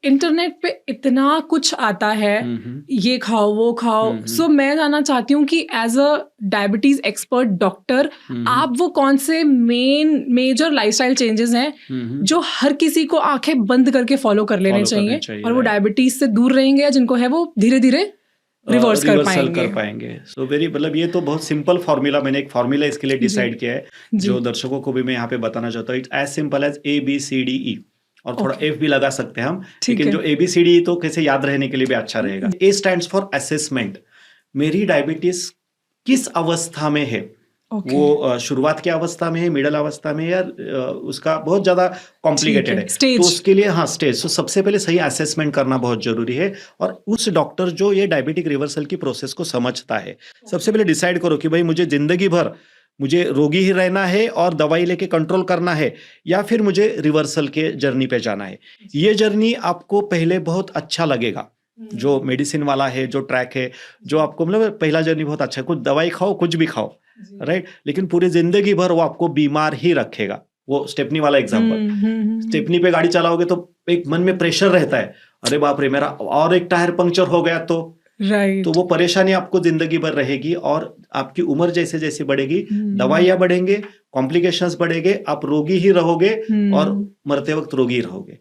Internet पे इतना कुछ आता है, ये खाओ वो खाओ। सो मैं जानना चाहती हूँ कि as a diabetes expert doctor आप वो कौन से मेजर लाइफस्टाइल चेंजेस हैं जो हर किसी को आंखें बंद करके फॉलो कर लेने चाहिए और वो डायबिटीज से दूर रहेंगे या जिनको है वो धीरे धीरे रिवर्स कर पाएंगे। सो वेरी मतलब ये तो बहुत सिंपल फार्मूला, मैंने एक फार्मूला इसके लिए डिसाइड किया है जो दर्शकों को भी मैं यहाँ पे बताना चाहता हूँ। It's as simple as ABCDE और थोड़ा F भी लगा सकते हैं हम, लेकिन जो ABCDE तो कैसे याद रहने के लिए भी अच्छा रहेगा। A स्टैंड्स फॉर असेसमेंट, मेरी डायबिटीज किस अवस्था में है, वो शुरुआत की अवस्था में है, मिडल अवस्था में है, या उसका बहुत ज्यादा कॉम्प्लिकेटेड है, तो उसके लिए हाँ स्टेज। तो सबसे पहले सही असेसमेंट करना बहुत जरूरी है, और उस डॉक्टर जो ये डायबिटिक रिवर्सल की प्रोसेस को समझता है, सबसे पहले डिसाइड करो कि भाई मुझे जिंदगी भर मुझे रोगी ही रहना है और दवाई लेके कंट्रोल करना है, या फिर मुझे रिवर्सल के जर्नी पे जाना है। ये जर्नी आपको पहले बहुत अच्छा लगेगा, जो मेडिसिन वाला है, जो ट्रैक है, जो आपको मतलब पहला जर्नी बहुत अच्छा है, कुछ दवाई खाओ कुछ भी खाओ, राइट, लेकिन पूरी जिंदगी भर वो आपको बीमार ही रखेगा। वो स्टेपनी वाला एग्जांपल, स्टेपनी पे गाड़ी चलाओगे तो एक मन में प्रेशर रहता है, अरे बाप रे मेरा और एक टायर पंक्चर हो गया तो तो वो परेशानी आपको जिंदगी भर रहेगी, और आपकी उम्र जैसे जैसे बढ़ेगी दवाइयां बढ़ेंगे, कॉम्प्लिकेशंस बढ़ेंगे, आप रोगी ही रहोगे और मरते वक्त रोगी ही रहोगे।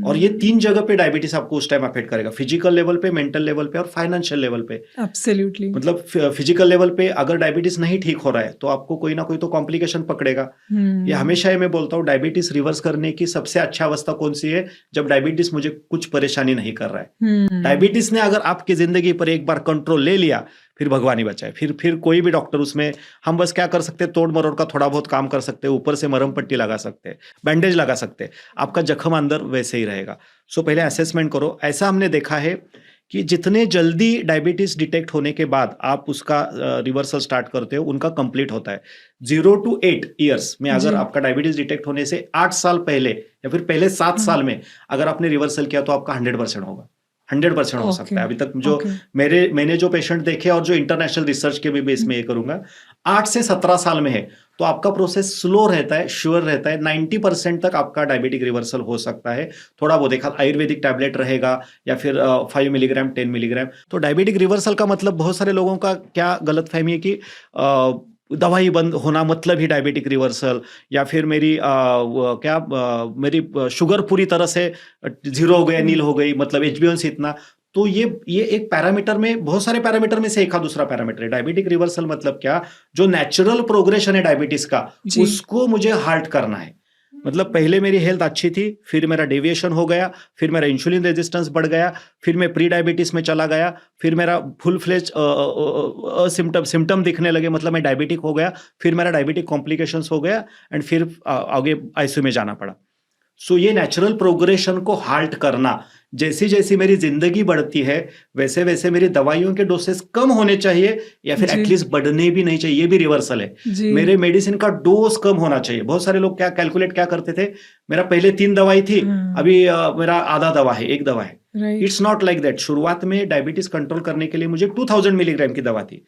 और ये 3 जगह पे डायबिटीज आपको उस टाइम अफेक्ट करेगा, फिजिकल लेवल पे, मेंटल लेवल पे और फाइनेंशियल लेवल पे। एब्सोल्युटली। मतलब फिजिकल लेवल पे अगर डायबिटीज नहीं ठीक हो रहा है तो आपको कोई ना कोई तो कॉम्प्लिकेशन पकड़ेगा। ये हमेशा ही मैं बोलता हूँ, डायबिटीज रिवर्स करने की सबसे अच्छा अवस्था कौन सी है, जब डायबिटीज मुझे कुछ परेशानी नहीं कर रहा है। डायबिटीज ने अगर आपकी जिंदगी पर एक बार कंट्रोल ले लिया, फिर भगवान ही बचाए, फिर कोई भी डॉक्टर उसमें, हम बस क्या कर सकते हैं, तोड़ मरोड़ का थोड़ा बहुत काम कर सकते हैं, ऊपर से मरहम पट्टी लगा सकते हैं, बैंडेज लगा सकते हैं, आपका जख्म अंदर वैसे ही रहेगा। सो पहले असेसमेंट करो। ऐसा हमने देखा है कि जितने जल्दी डायबिटीज डिटेक्ट होने के बाद आप उसका रिवर्सल स्टार्ट करते हो, उनका कंप्लीट होता है। 0 to 8 ईयर्स में अगर आपका डायबिटीज डिटेक्ट होने से 8 साल पहले या फिर पहले 7 साल में अगर आपने रिवर्सल किया तो आपका 100% होगा, 100% हो सकता है। अभी तक जो मैंने जो पेशेंट देखे और जो इंटरनेशनल रिसर्च के भी बेस में ये करूंगा, 8 से 17 साल में है तो आपका प्रोसेस स्लो रहता है, श्योर रहता है, 90% तक आपका डायबिटिक रिवर्सल हो सकता है। थोड़ा वो देखा आयुर्वेदिक टैबलेट रहेगा या फिर 5 मिलीग्राम 10 मिलीग्राम। तो डायबिटिक रिवर्सल का मतलब, बहुत सारे लोगों का क्या गलतफहमी है कि दवाई बंद होना मतलब ही डायबिटिक रिवर्सल, या फिर मेरी मेरी शुगर पूरी तरह से 0 हो गया, नील हो गई, मतलब HbA1c इतना। तो ये एक पैरामीटर में, बहुत सारे पैरामीटर में से एक दूसरा पैरामीटर है। डायबिटिक रिवर्सल मतलब क्या, जो नेचुरल प्रोग्रेशन है डायबिटीज का, उसको मुझे हाल्ट करना है। मतलब पहले मेरी हेल्थ अच्छी थी, फिर मेरा डेविएशन हो गया, फिर मेरा इंसुलिन रेजिस्टेंस बढ़ गया, फिर मैं प्री डायबिटीज में चला गया, फिर मेरा फुल फ्लेज सिम्टम दिखने लगे, मतलब मैं डायबिटिक हो गया, फिर मेरा डायबिटिक कॉम्प्लिकेशंस हो गया, एंड फिर आगे ICU में जाना पड़ा। सो ये नेचुरल प्रोग्रेशन को हाल्ट करना, जैसी जैसी मेरी जिंदगी बढ़ती है वैसे वैसे मेरी दवाइयों के डोसेस कम होने चाहिए, या फिर एटलीस्ट बढ़ने भी नहीं चाहिए, ये भी रिवर्सल है। मेरे मेडिसिन का डोज कम होना चाहिए। बहुत सारे लोग क्या कैलकुलेट क्या करते थे, मेरा पहले 3 दवाई थी, अभी मेरा आधा दवा है, 1 दवा है। It's not like that. शुरुआत में डायबिटीज कंट्रोल करने के लिए मुझे 2000 मिलीग्राम की दवा थी,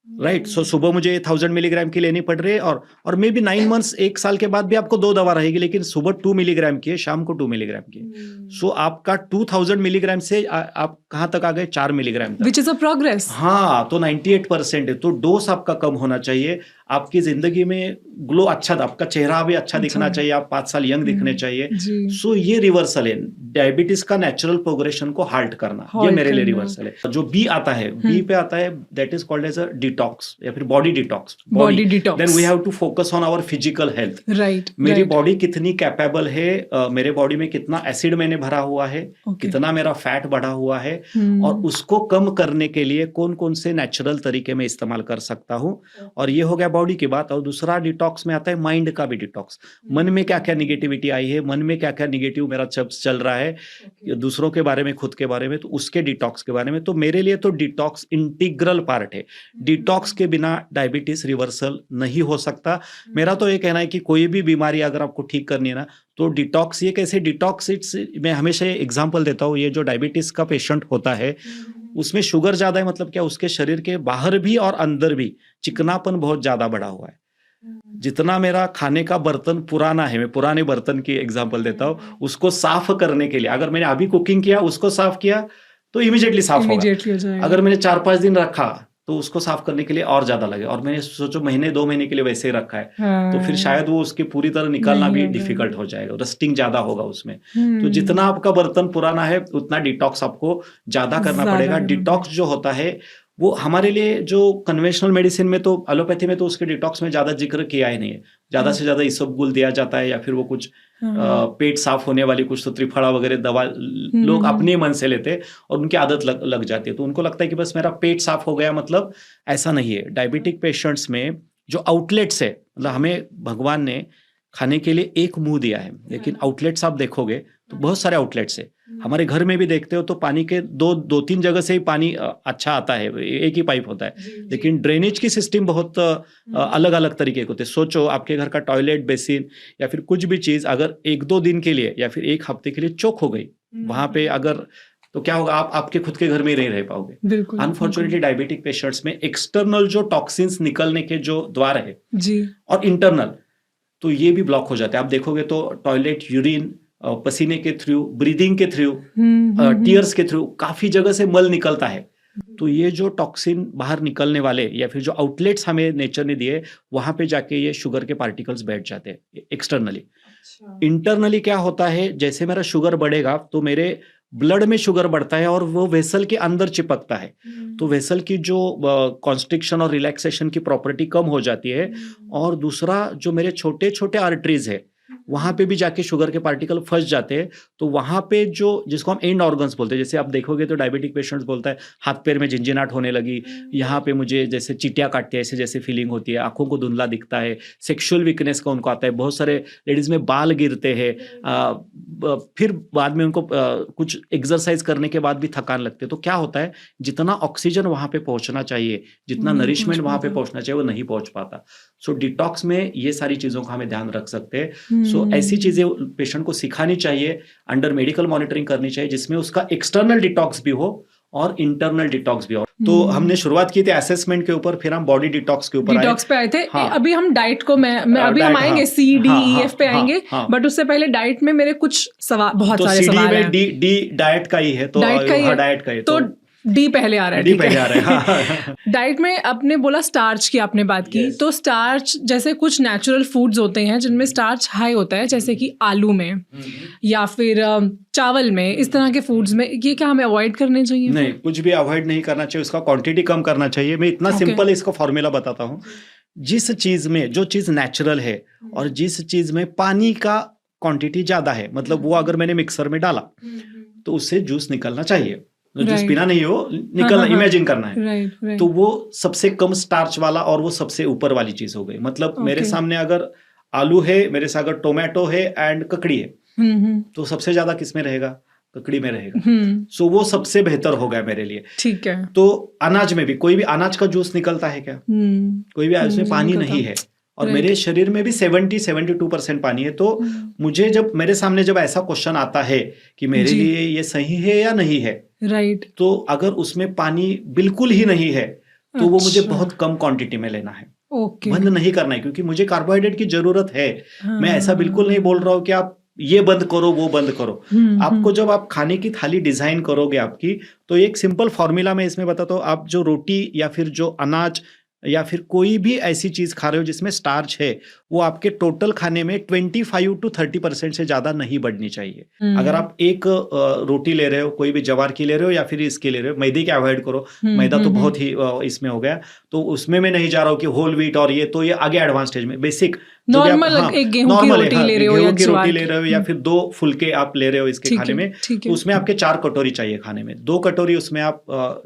राइट। सो सुबह मुझे 1000 मिलीग्राम की लेनी पड़ रही है, और मे बी 9 मंथ्स, 1 साल के बाद भी आपको 2 दवा रहेगी, लेकिन सुबह 2 मिलीग्राम की है, शाम को 2 मिलीग्राम की है। सो आपका 2000 मिलीग्राम से आप कहां तक आ गए, 4 मिलीग्राम तक, विच इज अ प्रोग्रेस। हाँ, तो 98% है। तो डोज आपका कम होना चाहिए, आपकी जिंदगी में ग्लो अच्छा, आपका चेहरा भी अच्छा दिखना चाहिए, आप 5 साल यंग दिखने चाहिए। सो ये रिवर्सल है, डायबिटीज का नेचुरल प्रोग्रेशन को हाल्ट करना, ये मेरे लिए रिवर्सल है। जो बी आता है, बी पे आता है, that is called as a detox या फिर body detox. Then we have to focus on our physical health. Right, मेरी बॉडी कितनी कैपेबल है, मेरे बॉडी में कितना एसिड मैंने भरा हुआ है, कितना मेरा फैट बढ़ा हुआ है, और उसको कम करने के लिए कौन कौन से नेचुरल तरीके में इस्तेमाल कर सकता हूं। और ये हो गया बॉडी की बात। और दूसरा डिटॉक्स में आता है माइंड का भी डिटॉक्स। मन में क्या क्या निगेटिविटी आई है, मन में क्या क्या निगेटिव मेरा चल रहा है, दूसरों के बारे में, खुद के बारे में, तो उसके डिटॉक्स के बारे में। तो मेरे लिए तो डिटॉक्स इंटीग्रल पार्ट है। डिटॉक्स के बिना डायबिटीज रिवर्सल नहीं हो सकता। मेरा तो ये कहना है कि कोई भी बीमारी अगर आपको ठीक करनी है ना, तो डिटॉक्स, ये कैसे डिटॉक्स, मैं हमेशा ये एग्जांपल देता हूँ, ये जो डायबिटीज का पेशेंट होता है उसमें शुगर ज्यादा है, मतलब क्या, उसके शरीर के बाहर भी और अंदर भी चिकनापन बहुत ज्यादा बढ़ा हुआ है। जितना मेरा खाने का बर्तन पुराना है, मैं पुराने बर्तन की एग्जांपल देता हूँ, उसको साफ करने के लिए अगर मैंने अभी कुकिंग किया, उसको साफ किया तो इमीडिएटली साफ होगा। इमीडिएटली हो जाएगा। अगर मैंने 4-5 दिन रखा तो उसको साफ करने के लिए और ज्यादा लगे, और मैंने सोचो महीने 2 महीने के लिए वैसे ही रखा है, तो फिर शायद वो उसके पूरी तरह निकालना भी डिफिकल्ट हो जाएगा, रस्टिंग ज्यादा होगा उसमें। तो जितना आपका बर्तन पुराना है उतना डिटॉक्स आपको ज्यादा करना पड़ेगा। डिटॉक्स जो होता है वो हमारे लिए, जो कन्वेंशनल मेडिसिन में तो, एलोपैथी में तो उसके डिटॉक्स में ज्यादा जिक्र किया ही नहीं है। ज्यादा से ज्यादा इसबगोल दिया जाता है, या फिर वो कुछ पेट साफ होने वाली कुछ तो त्रिफला वगैरह दवा लोग अपने मन से लेते हैं और उनकी आदत लग जाती है, तो उनको लगता है कि बस मेरा पेट साफ हो गया। मतलब ऐसा नहीं है। डायबिटिक पेशेंट्स में जो आउटलेट्स है, मतलब हमें भगवान ने खाने के लिए एक मुंह दिया है, लेकिन आउटलेट्स आप देखोगे तो बहुत सारे आउटलेट्स है। हमारे घर में भी देखते हो तो पानी के 2-3 जगह से ही पानी अच्छा आता है, एक ही पाइप होता है, लेकिन ड्रेनेज की सिस्टम बहुत अलग अलग तरीके के होते हैं। सोचो आपके घर का टॉयलेट, बेसिन या फिर कुछ भी चीज अगर 1-2 दिन के लिए या फिर 1 हफ्ते के लिए चोक हो गई वहां पे, अगर तो क्या होगा, आप आपके खुद के घर में ही नहीं रह पाओगे। अनफॉर्चुनेटली डायबिटिक पेशेंट्स में एक्सटर्नल जो टॉक्सिन्स निकलने के जो द्वार है जी, और इंटरनल, तो ये भी ब्लॉक हो जाते हैं। आप देखोगे तो टॉयलेट, यूरिन, पसीने के थ्रू, ब्रीदिंग के थ्रू, टीयर्स के थ्रू काफी जगह से मल निकलता है। तो ये जो टॉक्सिन बाहर निकलने वाले या फिर जो आउटलेट्स हमें नेचर ने दिए, वहां पे जाके ये शुगर के पार्टिकल्स बैठ जाते हैं एक्सटर्नली। इंटरनली क्या होता है, जैसे मेरा शुगर बढ़ेगा तो मेरे ब्लड में शुगर बढ़ता है और वो वेसल के अंदर चिपकता है, तो वेसल की जो कॉन्स्ट्रिक्शन और रिलैक्सेशन की प्रॉपर्टी कम हो जाती है। और दूसरा, जो मेरे छोटे छोटे आर्टरीज है वहां पे भी जाके शुगर के पार्टिकल फंस जाते हैं, तो वहां पे जो, जिसको हम एंड ऑर्गन्स बोलते हैं, जैसे आप देखोगे तो डायबिटिक पेशेंट्स बोलता है हाथ पैर में झिंझिनाहट होने लगी, यहाँ पे मुझे जैसे चींटियां काटती है ऐसे जैसे फीलिंग होती है, आंखों को धुंधला दिखता है, सेक्सुअल वीकनेस का उनको आता है, बहुत सारे लेडीज में बाल गिरते हैं, फिर बाद में उनको कुछ एक्सरसाइज करने के बाद भी थकान लगती है। तो क्या होता है, जितना ऑक्सीजन वहां पे पहुंचना चाहिए, जितना नरिशमेंट वहां पे पहुंचना चाहिए, वो नहीं पहुंच पाता। सो डिटॉक्स में ये सारी चीजों का हमें ध्यान रख सकते हैं। सो ऐसी चीजें पेशेंट को सिखानी चाहिए, अंडर मेडिकल मॉनिटरिंग करनी चाहिए, जिसमें उसका एक्सटर्नल डिटॉक्स भी हो और इंटरनल डिटॉक्स भी हो। तो हमने शुरुआत की थी असेसमेंट के ऊपर, फिर हम बॉडी डिटॉक्स के ऊपर डिटॉक्स पे आए थे। हाँ, अभी हम डाइट को मैं अभी हम आएंगे CDEF पे आएंगे, बट उससे पहले डाइट में मेरे कुछ सवाल, बहुत सारे सवाल हैं। डी डाइट का ही है, तो डाइट का ही तो डी पहले आ रहा है, डी पहले आ रहा है। डाइट में आपने बोला स्टार्च की आपने बात की, तो स्टार्च जैसे कुछ नेचुरल फूड्स होते हैं जिनमें स्टार्च हाई होता है, जैसे कि आलू में या फिर चावल में, इस तरह के फूड्स में, ये क्या हमें अवॉइड करने चाहिए? नहीं, कुछ भी अवॉइड नहीं करना चाहिए, उसका क्वांटिटी कम करना चाहिए। मैं इतना सिंपल इसका फॉर्मूला बताता हूँ। जिस चीज में, जो चीज नेचुरल है और जिस चीज में पानी का क्वांटिटी ज्यादा है, मतलब वो अगर मैंने मिक्सर में डाला तो उससे जूस निकलना चाहिए, जूस पीना नहीं हो, निकलना, इमेजिन करना है। तो वो सबसे कम स्टार्च वाला और वो सबसे ऊपर वाली चीज हो गई। मतलब मेरे सामने अगर आलू है, मेरे से अगर टोमेटो है एंड ककड़ी है, तो सबसे ज्यादा किसमें रहेगा? ककड़ी में रहेगा। सो वो सबसे बेहतर हो गया मेरे लिए। ठीक है। तो अनाज में भी, कोई भी अनाज का जूस निकलता है क्या? कोई भी, उसमें पानी नहीं है, और मेरे शरीर में भी 70-72% पानी है। तो मुझे जब मेरे सामने जब ऐसा क्वेश्चन आता है कि मेरे लिए ये सही है या नहीं है, राइट, तो अगर उसमें पानी बिल्कुल ही नहीं है तो वो मुझे बहुत कम क्वांटिटी में लेना है, बंद नहीं करना है, क्योंकि मुझे कार्बोहाइड्रेट की जरूरत है। मैं ऐसा बिल्कुल नहीं बोल रहा हूँ कि आप ये बंद करो, वो बंद करो। आपको जब आप खाने की थाली डिजाइन करोगे आपकी, तो एक सिंपल फॉर्मूला मैं इसमें बताता हूँ। आप जो रोटी या फिर जो अनाज या फिर कोई भी ऐसी चीज खा रहे हो जिसमें स्टार्च है, वो आपके टोटल खाने में 25-30% से ज्यादा नहीं बढ़नी चाहिए। अगर आप एक रोटी ले रहे हो, कोई भी ज्वार की ले रहे हो या फिर इसकी ले रहे हो, मैदे की अवॉइड करो, मैदा तो बहुत ही इसमें हो गया, तो उसमें मैं नहीं जा रहा हूँ कि होल व्हीट और ये, तो ये आगे एडवांस स्टेज में बेसिक नॉर्मल एक गेहूं की रोटी ले रहे हो या की रोटी ले रहे हो या फिर 2 फुलके आप ले रहे हो इसके खाने में, तो उसमें आपके 4 कटोरी चाहिए खाने में। 2 कटोरी उसमें आप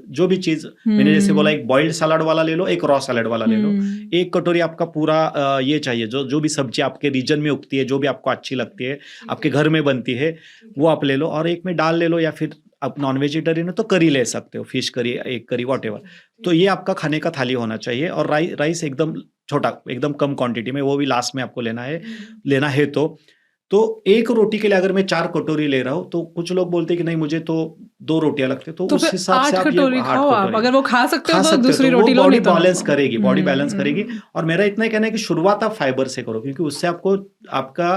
जो भी चीज, मैंने जैसे बोला, एक बॉइल्ड सलाद वाला ले लो, एक रॉ सलाद वाला ले लो। 1 कटोरी आपका पूरा ये चाहिए, जो भी सब्जी आपके रीजन में उगती है, जो भी आपको अच्छी लगती है, आपके घर में बनती है, वो आप ले लो। और एक में दाल ले लो, या फिर आप नॉन वेजिटेरियन हो तो करी ले सकते हो, फिश करी, एक करी, वॉटेवर। तो ये आपका खाने का थाली होना चाहिए। और राइस एकदम छोटा, एकदम कम क्वांटिटी में, वो भी लास्ट में आपको लेना है। तो एक रोटी के लिए अगर मैं 4 कटोरी ले रहा हूँ, तो कुछ लोग बोलते हैं कि नहीं, मुझे तो 2 रोटियां लगती है, तो तो उस फिर हिसाब 8 से आप कटोरी खाओ आप, अगर वो खा सकते हो तो दूसरी तो रोटी लो, बॉडी नहीं तो बैलेंस करेगी, बॉडी बैलेंस हम्म, करेगी। और मेरा इतना ही कहना है कि शुरुआत आप फाइबर से करो, क्योंकि उससे आपको आपका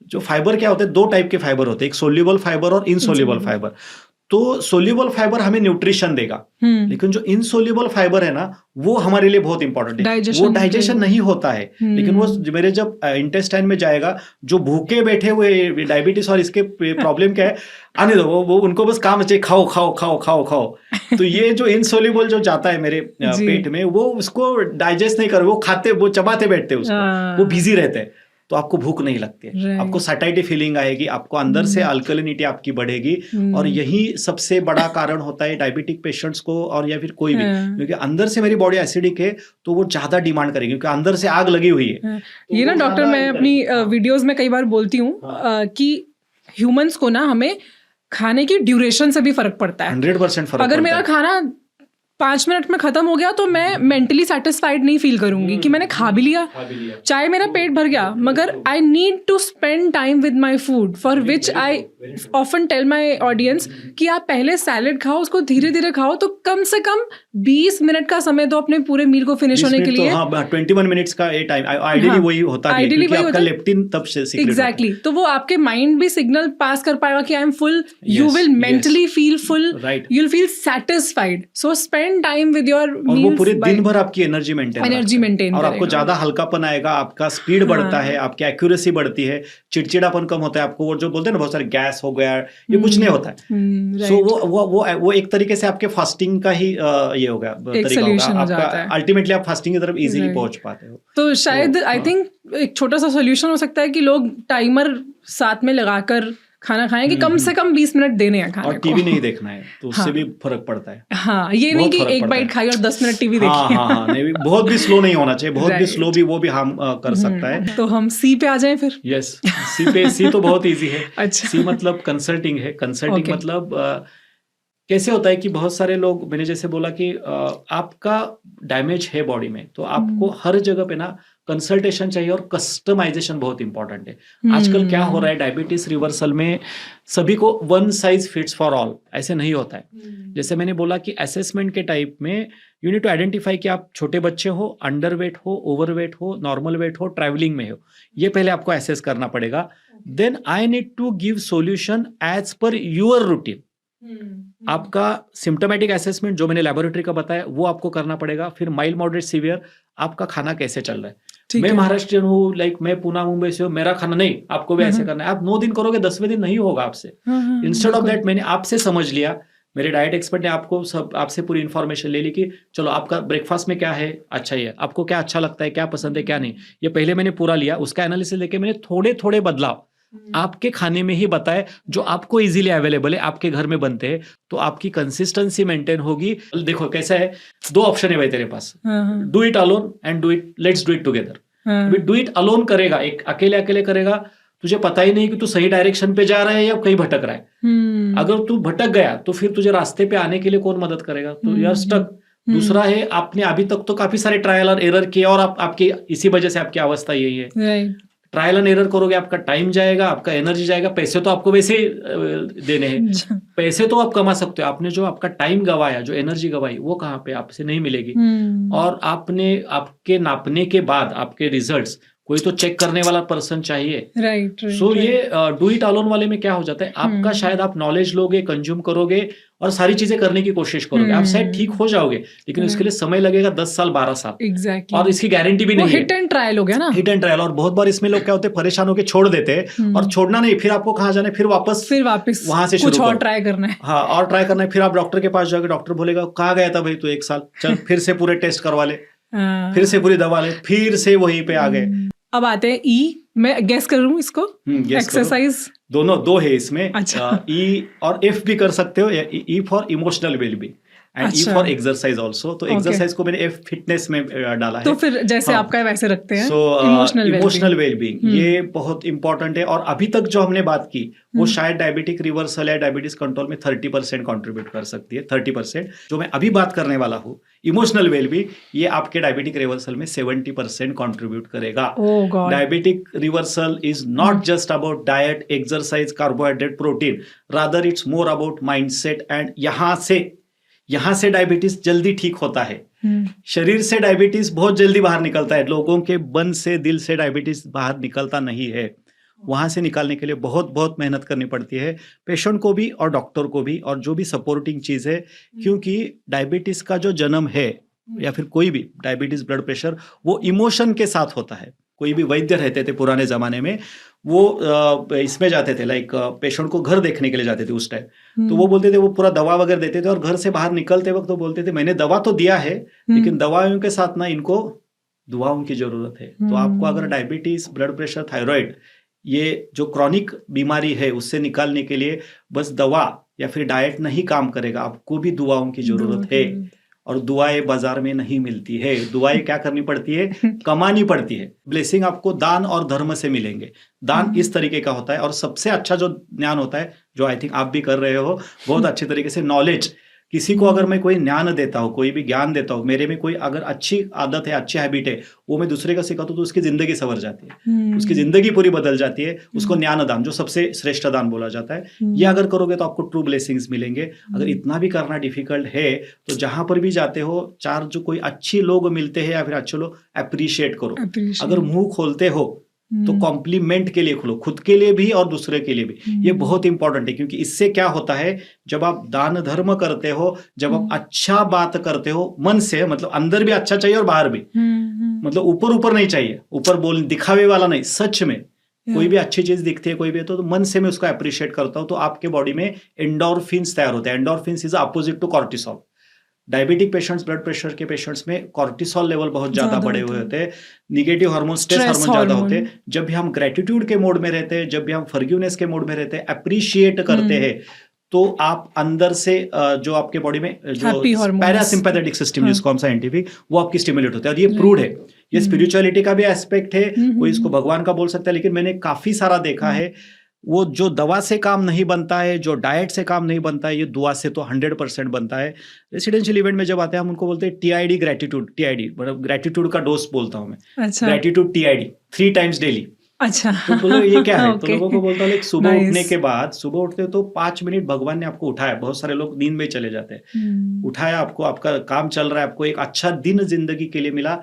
जो फाइबर क्या होते हैं, 2 टाइप के फाइबर होते हैं, एक सोल्यूबल फाइबर और इनसोल्यूबल insoluble। फाइबर। तो सोल्यूबल फाइबर हमें न्यूट्रिशन देगा, लेकिन जो इनसोल्यूबल फाइबर है ना, वो हमारे लिए बहुत इंपॉर्टेंट है। वो डाइजेशन नहीं होता है, लेकिन वो मेरे जब इंटेस्टाइन में जाएगा, जो भूखे बैठे हुए डायबिटीज और इसके प्रॉब्लम क्या है, आने दो, वो उनको बस काम चाहिए, खाओ खाओ खाओ खाओ खाओ। तो ये जो इनसोल्यूबल जो जाता है मेरे पेट में, वो उसको डाइजेस्ट नहीं कर, वो खाते, वो चबाते बैठते उसको, वो बिजी रहते हैं, तो आपको भूख नहीं लगती है, आपको सैटिस्फाइड फीलिंग आएगी, आपको अंदर से अल्कलिनिटी आपकी बढ़ेगी। और यही सबसे बड़ा कारण होता है डायबिटिक पेशेंट्स को, और या फिर कोई भी, क्योंकि अंदर से मेरी बॉडी एसिडिक है तो वो ज्यादा डिमांड करेगी, क्योंकि अंदर से आग लगी हुई है। तो ये ना डॉक्टर, मैं अपनी वीडियोस में कई बार बोलती हूँ कि ह्यूमंस को ना, हमें खाने की ड्यूरेशन से भी फर्क पड़ता है। 100% फर्क। अगर मेरा खाना 5 मिनट में खत्म हो गया तो मैं मेंटली सेटिस्फाइड नहीं फील करूंगी कि मैंने खा भी लिया, चाहे मेरा पेट भर गया, मगर I need to spend time with my food, for which I often tell my audience कि आप पहले सैलेड खाओ, उसको धीरे धीरे खाओ, तो कम से कम 20 मिनट का समय दो अपने पूरे मील को फिनिश होने के लिए। 21 मिनट्स का ये टाइम आइडियली वही होता है, क्योंकि आपका लेप्टिन तब से एग्जैक्टली, तो वो आपके माइंड भी सिग्नल पास कर पाएगा कि I am full, you will mentally feel full, you will feel satisfied. So spend time with your meals, और वो पूरे दिन भर आपकी एनर्जी मेंटेन और आपको ज्यादा हल्कापन आएगा, आपका स्पीड बढ़ता है, आपकी एक्यूरेसी बढ़ती है, चिड़चिड़ापन कम होता है, आपको वो जो बोलते हैं ना बहुत सारे गैस हो गया, ये कुछ नहीं होता है। सो वो एक तरीके से आपके फास्टिंग का ही ये हो गया तरीका होगा आपका, अल्टीमेटली आप फास्टिंग की तरफ इजीली पहुंच पाते हो। तो शायद आई थिंक एक छोटा सा सोल्यूशन हो सकता है कि लोग टाइमर साथ में लगाकर खाना खाएं, कि कम से कम 20 मिनट देने हैं खाने और टीवी नहीं देखना है, तो उससे भी फर्क पड़ता है। हाँ, ये नहीं कि एक बाइट खाई और 10 मिनट टीवी देखी। हाँ, नहीं, बहुत भी स्लो नहीं होना चाहिए, बहुत भी स्लो भी वो भी हार्म कर सकता है। तो हम सी पे आ जाएं फिर। यस, सी तो बहुत इजी है। अच्छा, सी मतलब कंसल्टिंग है। कंसल्टिंग मतलब कैसे होता है कि बहुत सारे लोग, मैंने जैसे बोला कि आपका डैमेज है बॉडी में, तो आपको हर जगह पे ना कंसल्टेशन चाहिए, और कस्टमाइजेशन बहुत इंपॉर्टेंट है। आजकल क्या हो रहा है, डायबिटीज रिवर्सल में सभी को one size fits for all, ऐसे नहीं होता है। जैसे मैंने बोला कि असेसमेंट के टाइप में यू नीड टू आइडेंटिफाई कि आप छोटे बच्चे हो, अंडरवेट हो, ओवरवेट हो, नॉर्मल वेट हो, ट्रैवलिंग में हो, ये पहले आपको असेस करना पड़ेगा। Then I need to give solution as per your routine. आपका सिम्टोमेटिक असेसमेंट जो मैंने लेबोरेटरी का बताया वो आपको करना पड़ेगा। फिर माइल्ड, मॉडरेट, सीवियर, आपका खाना कैसे चल रहा है। मैं महाराष्ट्रियन हूँ, लाइक मैं पूना मुंबई से हूँ, मेरा खाना नहीं, आपको भी ऐसे करना है। आप 9 दिन करोगे, 10वें दिन नहीं होगा आपसे। इंस्टेड ऑफ दैट मैंने आपसे समझ लिया, मेरे डाइट एक्सपर्ट ने आपसे पूरी इन्फॉर्मेशन ले ली कि चलो आपका ब्रेकफास्ट में क्या है, अच्छा ही है, आपको क्या अच्छा लगता है, क्या पसंद है, क्या नहीं, ये पहले मैंने पूरा लिया। उसका एनालिसिस लेके मैंने थोड़े थोड़े बदलाव आपके खाने में ही बताए, जो आपको इजीली अवेलेबल है, आपके घर में बनते हैं, तो आपकी कंसिस्टेंसी मेंटेन होगी। देखो कैसा है, 2 ऑप्शन है भाई तेरे पास, do it alone and do it, let's do it together. Do it alone करेगा, एक अकेले करेगा, तुझे पता ही नहीं कि तू सही डायरेक्शन पे जा रहा है या कहीं भटक रहा है। अगर तू भटक गया तो फिर तुझे रास्ते पे आने के लिए कौन मदद करेगा, तो यू आर स्टक। दूसरा है, आपने अभी तक तो काफी सारे ट्रायल और एरर किए, और आपकी इसी वजह से आपकी अवस्था यही है। ट्रायल एंड एरर करोगे, आपका टाइम जाएगा, आपका एनर्जी जाएगा, पैसे तो आपको वैसे ही देने हैं। पैसे तो आप कमा सकते हो, आपने जो आपका टाइम गवाया, जो एनर्जी गवाई, वो कहाँ पे आपसे नहीं मिलेगी। और आपने आपके नापने के बाद आपके रिजल्ट्स कोई तो चेक करने वाला पर्सन चाहिए। राइट। सो ये डू इट अलोन वाले में क्या हो जाता है, आपका शायद आप नॉलेज लोगे, कंज्यूम करोगे और सारी चीजें करने की कोशिश करोगे, आप शायद ठीक हो जाओगे, लेकिन उसके लिए समय लगेगा 10 साल 12 साल। एग्जैक्टली। और इसकी गारंटी भी नहीं है। हिट एंड ट्रायल हो गया ना, हिट एंड ट्रायल। और बहुत बार इसमें लोग क्या होते हैं, परेशान होकर छोड़ देते हैं, और छोड़ना नहीं, फिर आपको कहाँ जाना है, फिर वापस वहां से कुछ और ट्राई करना है। हाँ, और ट्राई करना है। फिर आप डॉक्टर के पास जाओगे, डॉक्टर बोलेगा कहाँ गया था भाई तू 1 साल, चल फिर से पूरे टेस्ट करवा ले, फिर से पूरी दवा ले, फिर से वहीं पे आ गए। अब आते हैं ई, मैं गेस कर लूं इसको, एक्सरसाइज। दोनों 2 है इसमें। अच्छा। ई और एफ भी कर सकते हो, E for emotional wellbeing. And E for exercise also. तो एक्सरसाइज को मैंने एफ फिटनेस में डाला है। तो फिर जैसे आपका वैसे रखते हैं। सो इमोशनल वेलबींग ये बहुत इंपॉर्टेंट है। और अभी तक जो हमने बात की वो शायद डायबिटिक रिवर्सल या डायबिटीज कंट्रोल में 30% कंट्रीब्यूट कर सकती है। 30%। जो मैं अभी बात करने वाला हूँ इमोशनल वेलबींग, ये आपके डायबिटिक रिवर्सल में 70% कंट्रीब्यूट करेगा। Diabetic reversal is not just about diet, exercise, carbohydrate, protein, rather it's more about mindset. And यहाँ से डायबिटीज जल्दी ठीक होता है। शरीर से डायबिटीज बहुत जल्दी बाहर निकलता है। लोगों के मन से, दिल से डायबिटीज बाहर निकलता नहीं है। वहां से निकालने के लिए बहुत बहुत मेहनत करनी पड़ती है, पेशेंट को भी और डॉक्टर को भी, और जो भी सपोर्टिंग चीज है। क्योंकि डायबिटीज का जो जन्म है या फिर कोई भी डायबिटीज, ब्लड प्रेशर, वो इमोशन के साथ होता है। कोई भी वैद्य रहते थे पुराने जमाने में, वो इसमें जाते थे, लाइक पेशेंट को घर देखने के लिए जाते थे उस टाइम। तो वो बोलते थे, वो पूरा दवा वगैरह देते थे, और घर से बाहर निकलते वक्त तो बोलते थे मैंने दवा तो दिया है, लेकिन दवाओं के साथ ना इनको दुआओं की जरूरत है। तो आपको अगर डायबिटीज, ब्लड प्रेशर, थायराइड, ये जो क्रॉनिक बीमारी है उससे निकालने के लिए बस दवा या फिर डाइट नहीं काम करेगा, आपको भी दुआओं की जरूरत है। और दुआएं बाजार में नहीं मिलती है। दुआएं क्या करनी पड़ती है? कमानी पड़ती है। ब्लेसिंग आपको दान और धर्म से मिलेंगे। दान इस तरीके का होता है, और सबसे अच्छा जो ज्ञान होता है, जो आई थिंक आप भी कर रहे हो बहुत अच्छे तरीके से, नॉलेज। किसी को अगर मैं कोई ज्ञान देता हूँ, कोई भी ज्ञान देता हूँ, मेरे में कोई अगर अच्छी आदत है, अच्छी हैबिट है, वो मैं दूसरे का सिखाता हूँ तो उसकी जिंदगी संवर जाती है, उसकी जिंदगी पूरी बदल जाती है। उसको ज्ञान दान, जो सबसे श्रेष्ठ दान बोला जाता है, ये अगर करोगे तो आपको ट्रू ब्लेसिंग्स मिलेंगे। अगर इतना भी करना डिफिकल्ट है तो जहां पर भी जाते हो, चार जो कोई अच्छी लोग मिलते हैं या फिर अच्छे लोग, अप्रिशिएट करो। अगर मुंह खोलते हो तो कॉम्प्लीमेंट के लिए खोलो, खुद के लिए भी और दूसरे के लिए भी। ये बहुत इंपॉर्टेंट है, क्योंकि इससे क्या होता है, जब आप दान धर्म करते हो, जब आप अच्छा बात करते हो मन से, मतलब अंदर भी अच्छा चाहिए और बाहर भी, मतलब ऊपर ऊपर नहीं चाहिए, ऊपर बोल दिखावे वाला नहीं, सच में कोई भी अच्छी चीज दिखती है, कोई भी तो मन से मैं उसको अप्रिशिएट करता हूं, तो आपके बॉडी में एंडोर्फिन्स तैयार होते हैं। Endorphins is opposite to cortisol. Diabetic patients, blood pressure के पेशेंट्स में कॉर्टिसोल लेवल बहुत ज्यादा बढ़े हुए होते हैं, निगेटिव हार्मोन, स्ट्रेस हार्मोन ज्यादा होते हैं। जब भी हम ग्रेटिट्यूड के मोड में रहते हैं, जब भी हम फॉरगिवनेस के मोड में रहते हैं, अप्रिशिएट करते हैं, तो आप अंदर से जो आपके बॉडी में जो पैरासिम्पैथेटिक सिस्टम जिसको हम साइंटिफिक, वो आपकी स्टिमुलेट होता है। और ये प्रूव्ड है। ये स्पिरिचुअलिटी का भी एस्पेक्ट है, कोई इसको भगवान का बोल सकता है, लेकिन मैंने काफी सारा देखा है, वो जो दवा से काम नहीं बनता है, जो डाइट से काम नहीं बनता है, ये दुआ से तो 100% बनता है। रेसिडेंशियल इवेंट में जब आते हैं हम उनको बोलते हैं TID ग्रेटिट्यूड। TID मतलब ग्रेटिट्यूड का डोज बोलता हूँ मैं। अच्छा। Gratitude TID 3 times daily. अच्छा। तो बोलो ये क्या है? तो लोगों को बोलता हूँ, सुबह उठने के बाद, सुबह उठते हो तो 5 मिनट भगवान ने आपको उठाया। बहुत सारे लोग नींद में चले जाते हैं, उठाया आपको, आपका काम चल रहा है, आपको एक अच्छा दिन जिंदगी के लिए मिला,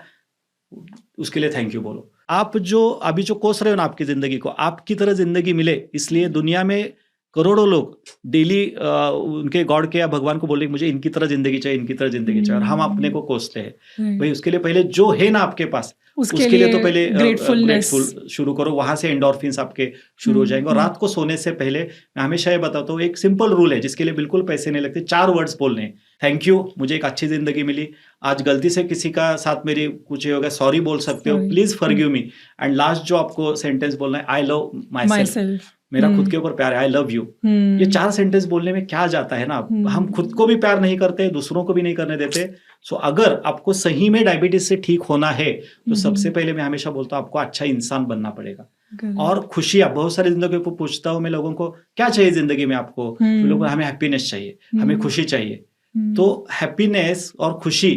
उसके लिए थैंक यू बोलो। आप जो अभी जो कोस रहे हो ना आपकी जिंदगी को, आपकी तरह जिंदगी मिले, इसलिए दुनिया में करोड़ों लोग डेली उनके गॉड के या भगवान को बोले मुझे इनकी तरह जिंदगी चाहिए, इनकी तरह जिंदगी चाहिए, और हम अपने को कोसते हैं। भाई उसके लिए पहले जो है ना आपके पास, उसके लिए तो पहले ग्रेटफुल शुरू करो, वहां से एंडोर्फिन्स आपके शुरू हो जाएंगे। और रात को सोने से पहले मैं हमेशा ये बताता हूँ, एक सिंपल रूल है जिसके लिए बिल्कुल पैसे नहीं लगते, 4 वर्ड्स बोलने। थैंक यू, मुझे एक अच्छी जिंदगी मिली, आज गलती से किसी का साथ मेरी कुछ हो गया, सॉरी बोल सकते हो, please forgive me. And last जो आपको सेंटेंस बोलना है, आई लव माई सेल्फ, मेरा खुद के ऊपर प्यार है, आई लव यू। ये 4 सेंटेंस बोलने में क्या जाता है ना, हम खुद को भी प्यार नहीं करते, दूसरों को भी नहीं करने देते। सो अगर आपको सही में डायबिटीज से ठीक होना है तो सबसे पहले मैं हमेशा बोलता हूँ, आपको अच्छा इंसान बनना पड़ेगा। और खुशियां, बहुत सारी जिंदगी को पूछता हूँ मैं लोगों को, क्या चाहिए जिंदगी में आपको? तो लोग, हमें हैप्पीनेस चाहिए, हमें खुशी चाहिए। तो हैप्पीनेस और खुशी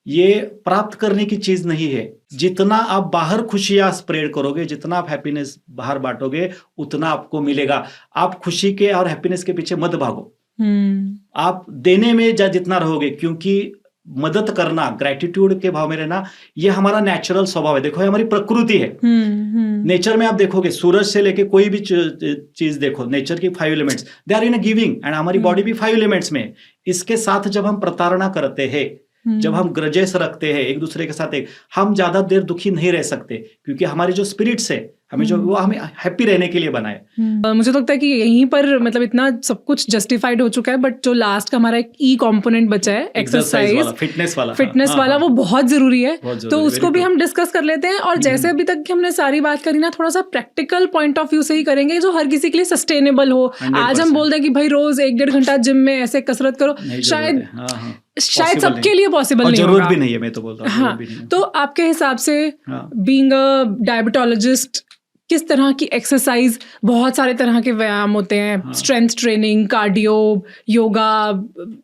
ये प्राप्त करने की चीज नहीं है। जितना आप बाहर खुशियां स्प्रेड करोगे, जितना आप हैप्पीनेस बाहर बांटोगे, उतना आपको मिलेगा। आप खुशी के और हैप्पीनेस के पीछे मत भागो, आप देने में जितना रहोगे, क्योंकि मदद करना, ग्रेटिट्यूड के भाव में रहना, ये हमारा नेचुरल स्वभाव है। देखो, ये हमारी प्रकृति है। नेचर में आप देखोगे, सूरज से लेके कोई भी चीज देखो, नेचर की 5 elements, they are in a giving, and हमारी बॉडी भी 5 एलिमेंट्स में। इसके साथ जब हम प्रताड़ना करते हैं, जब हम ग्रजेस रखते हैं एक दूसरे के साथ, हम ज्यादा देर दुखी नहीं रह सकते, क्योंकि हमारी जो स्पिरिट्स है, हमें जो वो हमें हैप्पी रहने के लिए बनाए। मुझे लगता है कि यहीं पर मतलब इतना सब कुछ जस्टिफाइड हो चुका है, बट जो लास्ट का हमारा एक कंपोनेंट बचा है, एक्सरसाइज, फिटनेस वाला, वो बहुत जरूरी है। तो उसको भी हम डिस्कस कर लेते हैं। और जैसे अभी तक हमने सारी बात करी ना, थोड़ा सा प्रैक्टिकल पॉइंट ऑफ व्यू से ही करेंगे, जो हर किसी के लिए सस्टेनेबल हो। आज हम बोल दें कि भाई रोज 1-1.5 घंटा जिम में ऐसे कसरत करो, शायद शायद Possible सबके नहीं। लिए पॉसिबल और नहीं जरूरत होगा। भी नहीं है, मैं तो बोलता हूँ हाँ, जरूरत भी नहीं है। तो आपके हिसाब से हाँ। बीइंग अ डायबिटोलॉजिस्ट किस तरह की एक्सरसाइज, बहुत सारे तरह के व्यायाम होते हैं, हाँ। Strength training, cardio, yoga,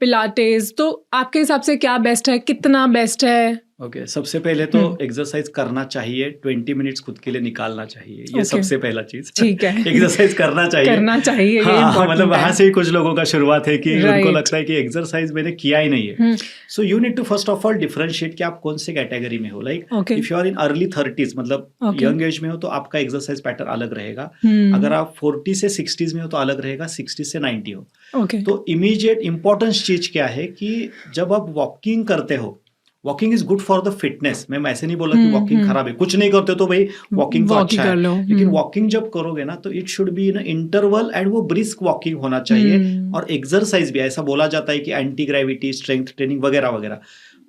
Pilates, तो आपके हिसाब से क्या बेस्ट है, कितना बेस्ट है? ओके, सबसे पहले तो एक्सरसाइज करना चाहिए, 20 मिनट्स खुद के लिए निकालना चाहिए, ये Okay. सबसे पहला चीज। ठीक है। एक्सरसाइज करना चाहिए, करना चाहिए, ये हाँ, important मतलब वहां है। से ही कुछ लोगों का शुरुआत है कि उनको Right. लगता है कि एक्सरसाइज मैंने किया ही नहीं है। So you need to first of all differentiate कि आप कौन से कैटेगरी में हो। Like Okay. If you are in early 30s, मतलब Okay. यंग एज में हो तो आपका एक्सरसाइज पैटर्न अलग रहेगा। अगर आप 40 से 60s में हो तो अलग रहेगा, 60 से 90 हो ओके, तो इमीडिएट इंपॉर्टेंस चीज क्या है कि जब आप वॉकिंग करते हो, walking is good for the fitness. मैं ऐसे नहीं बोला कि वॉकिंग खराब है, कुछ नहीं करते तो भाई वॉकिंग तो अच्छा है, लेकिन वॉकिंग जब करोगे ना तो it should be in interval and वो ब्रिस्क वॉकिंग होना चाहिए। और एक्सरसाइज भी ऐसा बोला जाता है कि एंटी ग्रेविटी, स्ट्रेंथ ट्रेनिंग वगैरह वगैरह।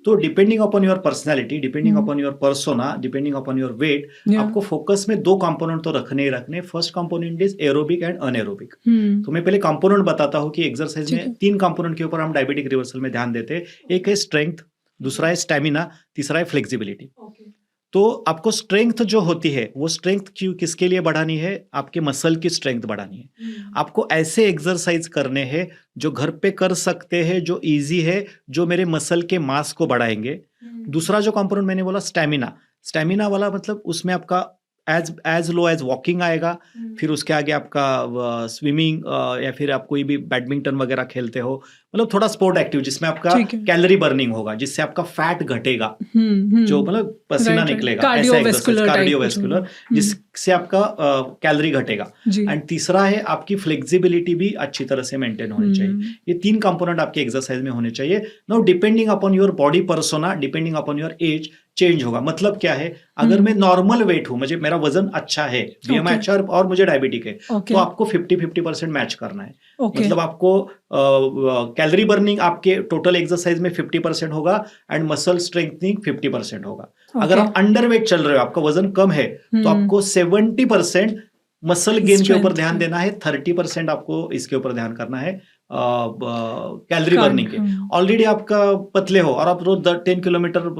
तो depending upon your personality, depending upon your persona, depending upon your weight, आपको फोकस में 2 कंपोनेंट तो रखने ही रखने। First component is aerobic and anaerobic. तो मैं पहले कंपोनेंट बताता हूँ कि एक्सरसाइज में 3 कंपोनेंट के ऊपर हम डायबिटिक रिवर्सल में ध्यान देते हैं। एक है स्ट्रेंथ, दूसरा है स्टैमिना, तीसरा है फ्लेक्सिबिलिटी। तो आपको स्ट्रेंथ जो होती है वो स्ट्रेंथ किसके लिए बढ़ानी है? आपके मसल की स्ट्रेंथ बढ़ानी है। आपको ऐसे एक्सरसाइज करने हैं जो घर पे कर सकते हैं, जो इजी है, जो मेरे मसल के मास को बढ़ाएंगे। दूसरा जो कंपोनेंट मैंने बोला स्टैमिना, स्टैमिना वाला मतलब उसमें आपका एज लो एज वॉकिंग आएगा, फिर उसके आगे आपका स्विमिंग या फिर आप कोई भी बैडमिंटन वगैरह खेलते हो, मतलब थोड़ा स्पोर्ट एक्टिव जिसमें आपका कैलोरी बर्निंग होगा, जिससे आपका फैट घटेगा, जो मतलब पसीना निकलेगा, कार्डियोवैस्कुलर, जिससे आपका कैलोरी घटेगा। एंड तीसरा है आपकी फ्लेक्सिबिलिटी भी अच्छी तरह से मेंटेन होनी चाहिए। ये 3 कंपोनेंट आपके एक्सरसाइज में होने चाहिए। Now depending upon your body persona, depending upon your age change होगा। मतलब क्या है, अगर मैं नॉर्मल वेट हूं, मुझे मेरा वजन अच्छा है, बीएमआई अच्छा और मुझे डायबिटिक है, तो आपको 50-50% मैच करना है। मतलब आपको कैलोरी बर्निंग आपके टोटल एक्सरसाइज में 50% होगा एंड मसल स्ट्रेंथनिंग 50% होगा। अगर आप अंडर वेट चल रहे हो, आपका वजन कम है, तो आपको 70% मसल गेन के ऊपर ध्यान देना है, 30% आपको इसके ऊपर ध्यान करना है कैलोरी बर्निंग के। ऑलरेडी आपका पतले हो और आप रोज 10 किलोमीटर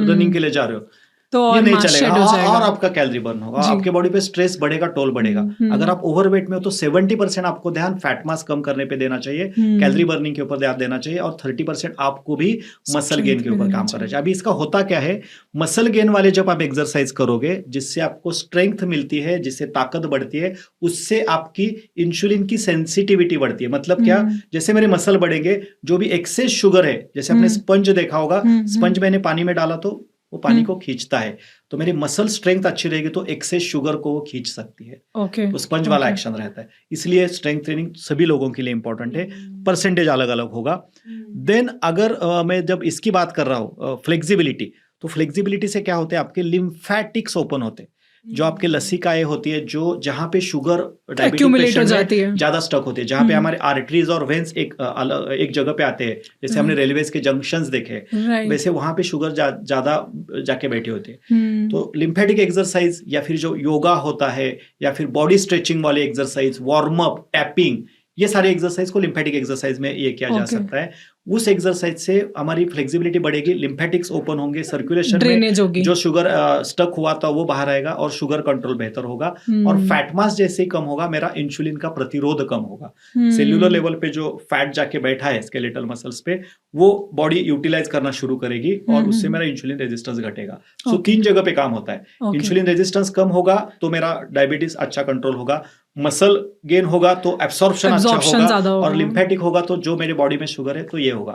रनिंग के लिए जा रहे हो, तो ये और नहीं mass चलेगा, shed हो जाएगा। और आपका कैलोरी बर्न होगा, आपके बॉडी पे स्ट्रेस बढ़ेगा, टोल बढ़ेगा। अगर आप ओवरवेट में हो तो 70% आपको ध्यान फैट मास कम करने पे देना चाहिए, कैलोरी बर्निंग के ऊपर ध्यान देना चाहिए, और 30% आपको भी मसल गेन के ऊपर काम करना चाहिए। अभी इसका होता क्या है, मसल गेन वाले जब आप एक्सरसाइज करोगे, जिससे आपको स्ट्रेंथ मिलती है, जिससे ताकत बढ़ती है, उससे आपकी इंसुलिन की सेंसिटिविटी बढ़ती है। मतलब क्या, जैसे मेरे मसल बढ़ेंगे, जो भी एक्सेस शुगर है, जैसे आपने स्पंज देखा होगा, स्पंज मैंने पानी में डाला तो वो पानी को खींचता है, तो मेरी मसल स्ट्रेंथ अच्छी रहेगी तो एक्सेस शुगर को वो खींच सकती है। तो स्पंज वाला एक्शन रहता है। इसलिए स्ट्रेंथ ट्रेनिंग सभी लोगों के लिए इंपॉर्टेंट है, परसेंटेज अलग अलग होगा। देन अगर मैं जब इसकी बात कर रहा हूँ फ्लेक्सिबिलिटी, तो फ्लेक्सिबिलिटी से क्या होते हैं, आपके लिम्फेटिक्स ओपन होते हैं, जो आपके लसिकाएं होती है, जो जहां पे शुगर डायबिटिक पेशेंट में ज्यादा स्टक होती है, जहां पे हमारे आर्टरीज और वेन्स एक जगह पे आते हैं, जैसे हमने रेलवेज के जंक्शंस देखे, वैसे वहां पे शुगर ज्यादा जाके बैठे होते हैं। तो लिम्फेटिक एक्सरसाइज या फिर जो योगा होता है या फिर बॉडी स्ट्रेचिंग वाले एक्सरसाइज, वार्म अप, टैपिंग, ये सारे एक्सरसाइज को लिम्फेटिक एक्सरसाइज में ये किया जा सकता है। उस एक्सरसाइज से हमारी फ्लेक्सिबिलिटी बढ़ेगी, लिम्फेटिक्स ओपन होंगे, सर्कुलेशन में जो शुगर स्टक हुआ था वो बाहर आएगा और शुगर कंट्रोल बेहतर होगा, और फैट मास जैसे ही कम होगा, मेरा इंसुलिन का प्रतिरोध कम होगा। सेल्यूलर लेवल पे जो फैट जाके बैठा है स्केलेटल मसल्स पे, वो बॉडी यूटिलाइज करना शुरू करेगी और उससे मेरा इंसुलिन रेजिस्टेंस घटेगा। सो 3 जगह पे काम होता है। इंसुलिन रेजिस्टेंस कम होगा तो मेरा डायबिटीज अच्छा कंट्रोल होगा, मसल गेन होगा तो एब्सॉर्प्शन अच्छा होगा, और लिम्फेटिक होगा तो जो मेरे बॉडी में शुगर है तो ये होगा।